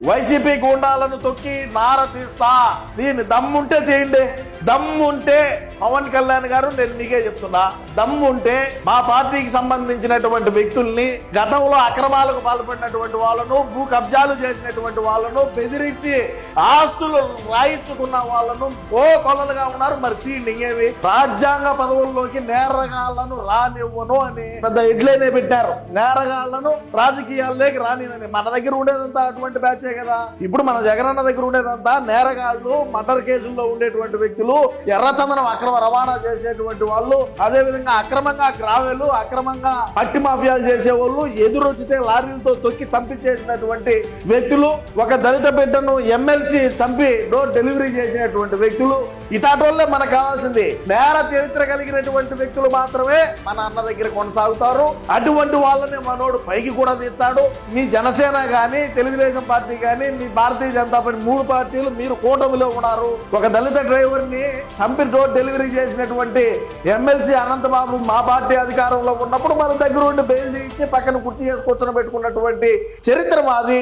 YCP గుండాలను తొక్కి నార తీస్తా. దీన్ని దమ్ముంటే తీయండి. దమ్ముంటే పవన్ కళ్యాణ్ గారు, నేను మీకే చెప్తున్నా, దమ్ముంటే మా పార్టీకి సంబంధించినటువంటి వ్యక్తుల్ని, గతంలో అక్రమాలకు పాల్పడినటువంటి వాళ్ళను, భూ కబ్జాలు చేసినటువంటి వాళ్ళను, బెదిరించి ఆస్తులు రాయించుకున్న వాళ్ళను కొలలుగా ఉన్నారు. మరి తీయండి. ఇంకేవి రాజ్యాంగ పదవుల్లోకి నేరగాళ్లను రానివ్వను అని పెద్ద హెడ్లైనే పెట్టారు. నేరగాళ్లను రాజకీయాల్లోకి రానివ్వని. మన దగ్గర ఉండేదంతా అటువంటి బ్యాచ్ కదా. ఇప్పుడు మన జగనన్న దగ్గర ఉండేదంతా నేరగాళ్లు, మర్డర్ కేసుల్లో ఉండేటువంటి వ్యక్తులు, ఎర్రచందనం అక్రమ రవాణా చేసేటువంటి వాళ్ళు, అదే విధంగా అక్రమంగా గ్రావెలు, అక్రమంగా మట్టి మాఫియాలు చేసేవాళ్ళు, ఎదురొచ్చితే లారీలతో తొక్కి చంపించేసినటువంటి వ్యక్తులు, ఒక దళిత బిడ్డను ఎమ్మెల్సీ చంపి డోర్ డెలివరీ చేసినటువంటి వ్యక్తులు, ఇటాటోళ్లే మనకు కావాల్సింది. నేర చరిత్ర కలిగినటువంటి వ్యక్తులు మాత్రమే మన అన్న దగ్గర కొనసాగుతారు. అటువంటి వాళ్ళని మనోడు పైకి కూడా తీర్చాడు. మీ జనసేన గాని, తెలుగుదేశం పార్టీ కానీ, మీ భారతీయ జనతా పార్టీ, 3 పార్టీలు మీరు కూటమిలో ఉన్నారు. ఒక దళిత డ్రైవర్ ని చంపి డోర్ డెలివరీ చేసినటువంటి ఎమ్మెల్సీ అనంతబాబు మా పార్టీ అధికారంలో ఉన్నప్పుడు మన దగ్గర ఉండి బెయిల్ ఇచ్చి పక్కన కుర్చీ చేసుకొచ్చిన పెట్టుకున్నటువంటి చరిత్ర మాది.